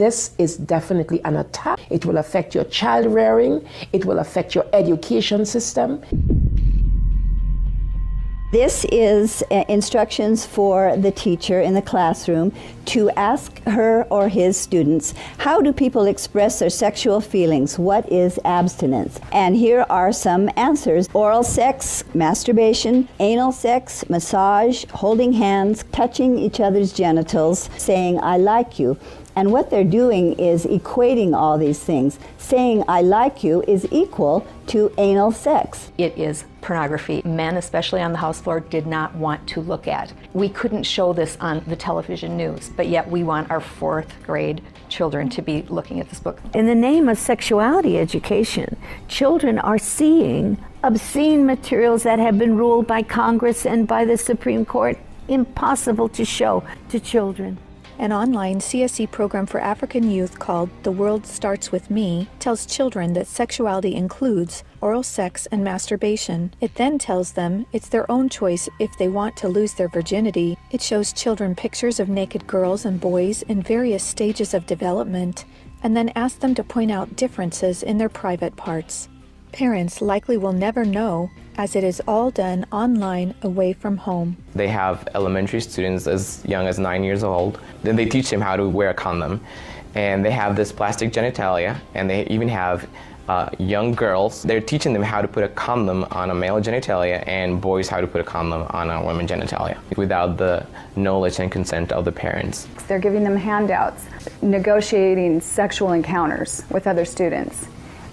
this is definitely an attack. It will affect your child rearing. It will affect your education system. This is instructions for the teacher in the classroom to ask her or his students, how do people express their sexual feelings? What is abstinence? And here are some answers. Oral sex, masturbation, anal sex, massage, holding hands, touching each other's genitals, saying, I like you. And what they're doing is equating all these things. Saying, I like you is equal to anal sex. It is pornography. Men, especially on the house floor, did not want to look at. We couldn't show this on the television news, but yet we want our 4th grade children to be looking at this book. In the name of sexuality education, children are seeing obscene materials that have been ruled by Congress and by the Supreme Court impossible to show to children. An online CSE program for African youth called The World Starts With Me tells children that sexuality includes oral sex and masturbation. It then tells them it's their own choice if they want to lose their virginity. It shows children pictures of naked girls and boys in various stages of development, and then asks them to point out differences in their private parts. Parents likely will never know, as it is all done online away from home. They have elementary students as young as 9 years old. Then they teach them how to wear a condom. And they have this plastic genitalia, and they even have young girls. They're teaching them how to put a condom on a male genitalia and boys how to put a condom on a woman genitalia without the knowledge and consent of the parents. They're giving them handouts, negotiating sexual encounters with other students.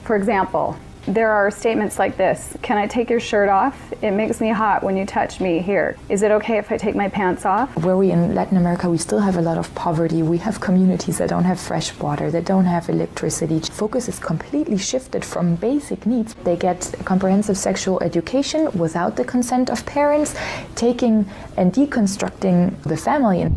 For example, there are statements like this: can I take your shirt off? It makes me hot when you touch me here. Is it okay if I take my pants off? Where we in Latin America, we still have a lot of poverty. We have communities that don't have fresh water, that don't have electricity. Focus is completely shifted from basic needs. They get comprehensive sexual education without the consent of parents, taking and deconstructing the family.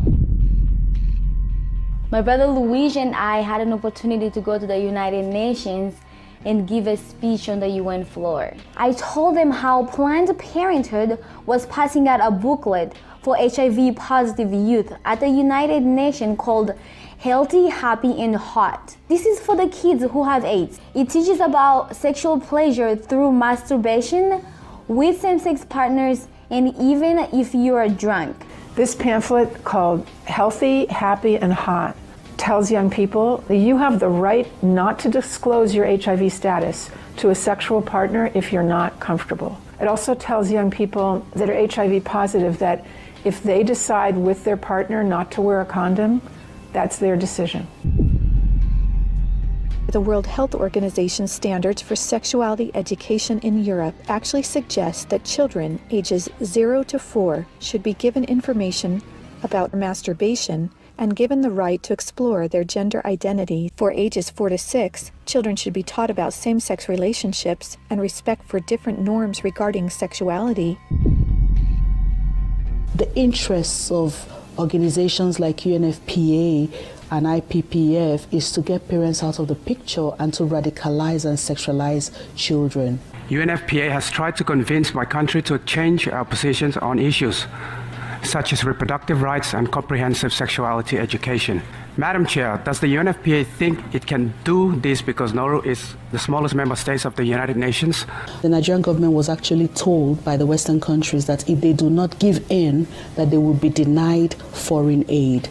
My brother Luigi and I had an opportunity to go to the United Nations and give a speech on the UN floor. I told them how Planned Parenthood was passing out a booklet for HIV positive youth at the United Nations called Healthy, Happy, and Hot. This is for the kids who have AIDS. It teaches about sexual pleasure through masturbation, with same-sex partners, and even if you are drunk. This pamphlet called Healthy, Happy, and Hot tells young people that you have the right not to disclose your HIV status to a sexual partner if you're not comfortable. It also tells young people that are HIV positive that if they decide with their partner not to wear a condom, that's their decision. The World Health Organization standards for sexuality education in Europe actually suggest that children ages 0 to 4 should be given information about masturbation and given the right to explore their gender identity. For ages 4 to 6, children should be taught about same-sex relationships and respect for different norms regarding sexuality. The interests of organizations like UNFPA and IPPF is to get parents out of the picture and to radicalize and sexualize children. UNFPA has tried to convince my country to change our positions on issues such as reproductive rights and comprehensive sexuality education. Madam Chair, does the UNFPA think it can do this because Nauru is the smallest member state of the United Nations? The Nigerian government was actually told by the Western countries that if they do not give in, that they will be denied foreign aid.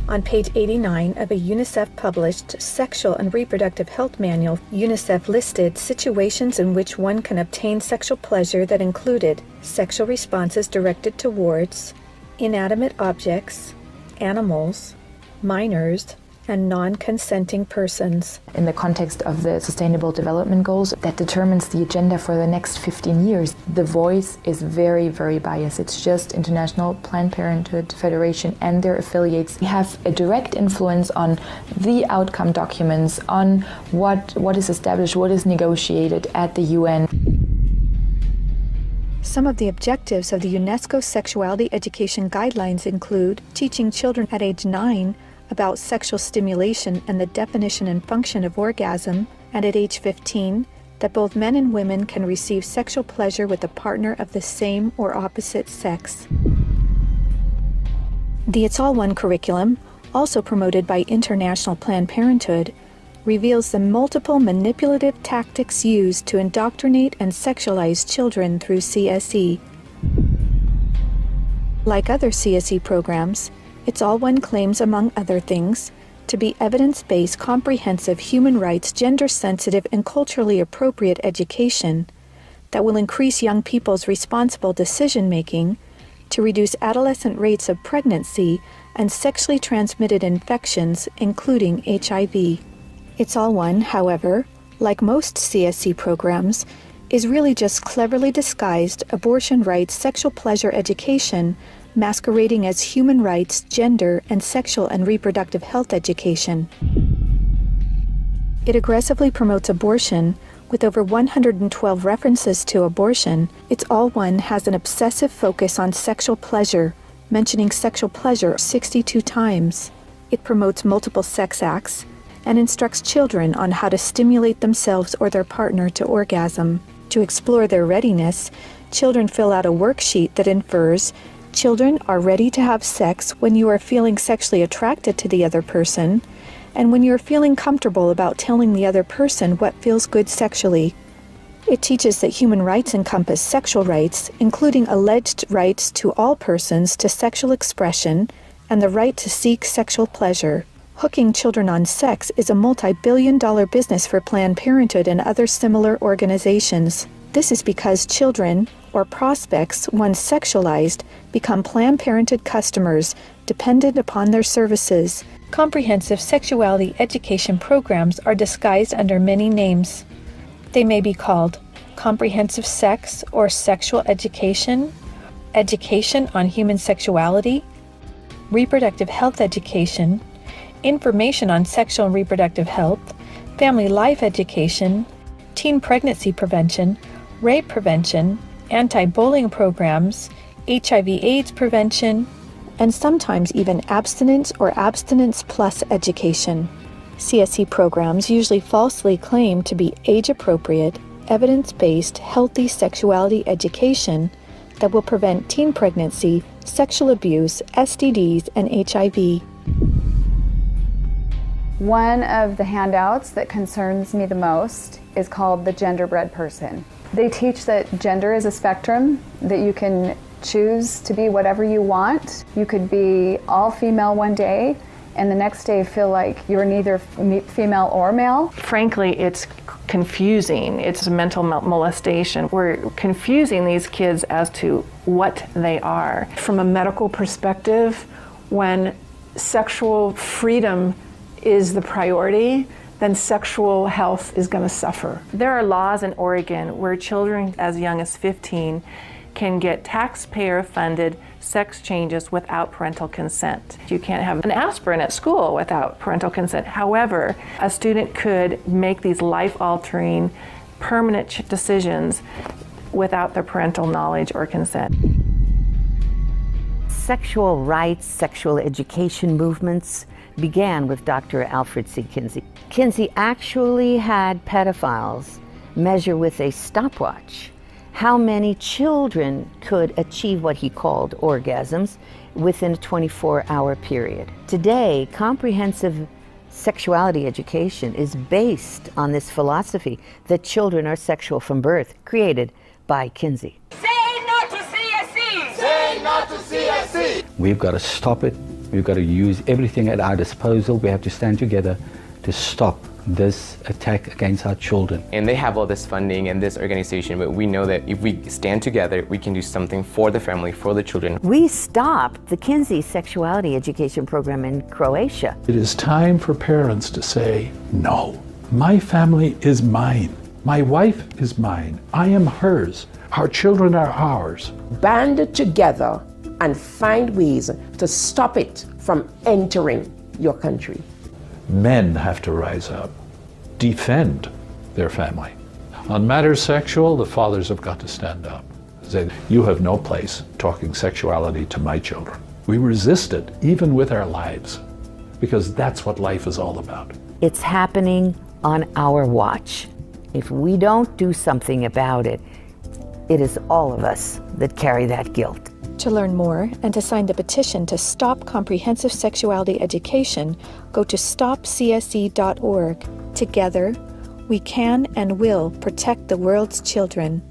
On page 89 of a UNICEF-published Sexual and Reproductive Health Manual, UNICEF listed situations in which one can obtain sexual pleasure that included sexual responses directed towards inanimate objects, animals, minors, and non-consenting persons. In the context of the Sustainable Development Goals, that determines the agenda for the next 15 years. The voice is very, very biased. It's just International Planned Parenthood Federation and their affiliates have a direct influence on the outcome documents, on what is established, what is negotiated at the UN. Some of the objectives of the UNESCO Sexuality Education Guidelines include teaching children at age 9 about sexual stimulation and the definition and function of orgasm, and at age 15, that both men and women can receive sexual pleasure with a partner of the same or opposite sex. The It's All One curriculum also promoted by International Planned Parenthood, reveals the multiple manipulative tactics used to indoctrinate and sexualize children through CSE. Like other CSE programs, It's All One claims, among other things, to be evidence-based, comprehensive, human rights, gender-sensitive, and culturally appropriate education that will increase young people's responsible decision-making, to reduce adolescent rates of pregnancy and sexually transmitted infections, including HIV. It's All One, however, like most CSE programs, is really just cleverly disguised abortion rights, sexual pleasure education, masquerading as human rights, gender, and sexual and reproductive health education. It aggressively promotes abortion. With over 112 references to abortion, It's All One has an obsessive focus on sexual pleasure, mentioning sexual pleasure 62 times. It promotes multiple sex acts and instructs children on how to stimulate themselves or their partner to orgasm. To explore their readiness, children fill out a worksheet that infers children are ready to have sex when you are feeling sexually attracted to the other person, and when you're feeling comfortable about telling the other person what feels good sexually. It teaches that human rights encompass sexual rights, including alleged rights to all persons to sexual expression and the right to seek sexual pleasure. Hooking children on sex is a multi-billion-dollar business for Planned Parenthood and other similar organizations. This is because children, or prospects, once sexualized, become Planned Parenthood customers, dependent upon their services. Comprehensive sexuality education programs are disguised under many names. They may be called comprehensive sex or sexual education, education on human sexuality, reproductive health education, information on sexual and reproductive health, family life education, teen pregnancy prevention, rape prevention, anti-bullying programs, HIV/AIDS prevention, and sometimes even abstinence or abstinence plus education. CSE programs usually falsely claim to be age-appropriate, evidence-based, healthy sexuality education that will prevent teen pregnancy, sexual abuse, STDs, and HIV. One of the handouts that concerns me the most is called the Genderbread Person. They teach that gender is a spectrum, that you can choose to be whatever you want. You could be all female one day and the next day feel like you're neither female or male. Frankly, it's confusing. It's a mental molestation. We're confusing these kids as to what they are. From a medical perspective, when sexual freedom is the priority, then sexual health is going to suffer. There are laws in Oregon where children as young as 15 can get taxpayer-funded sex changes without parental consent. You can't have an aspirin at school without parental consent. However, a student could make these life-altering, permanent decisions without their parental knowledge or consent. Sexual rights, sexual education movements began with Dr. Alfred C. Kinsey. Kinsey actually had pedophiles measure with a stopwatch how many children could achieve what he called orgasms within a 24-hour period. Today, comprehensive sexuality education is based on this philosophy that children are sexual from birth, created by Kinsey. Say no to CSE! Say no to CSE! We've got to stop it. We've got to use everything at our disposal. We have to stand together to stop this attack against our children. And they have all this funding and this organization, but we know that if we stand together, we can do something for the family, for the children. We stopped the Kinsey sexuality education program in Croatia. It is time for parents to say, no, my family is mine. My wife is mine. I am hers. Our children are ours. Band together and find ways to stop it from entering your country. Men have to rise up, defend their family. On matters sexual, the fathers have got to stand up. Say, you have no place talking sexuality to my children. We resist it, even with our lives, because that's what life is all about. It's happening on our watch. If we don't do something about it, it is all of us that carry that guilt. To learn more and to sign the petition to stop comprehensive sexuality education, go to stopcse.org. Together, we can and will protect the world's children.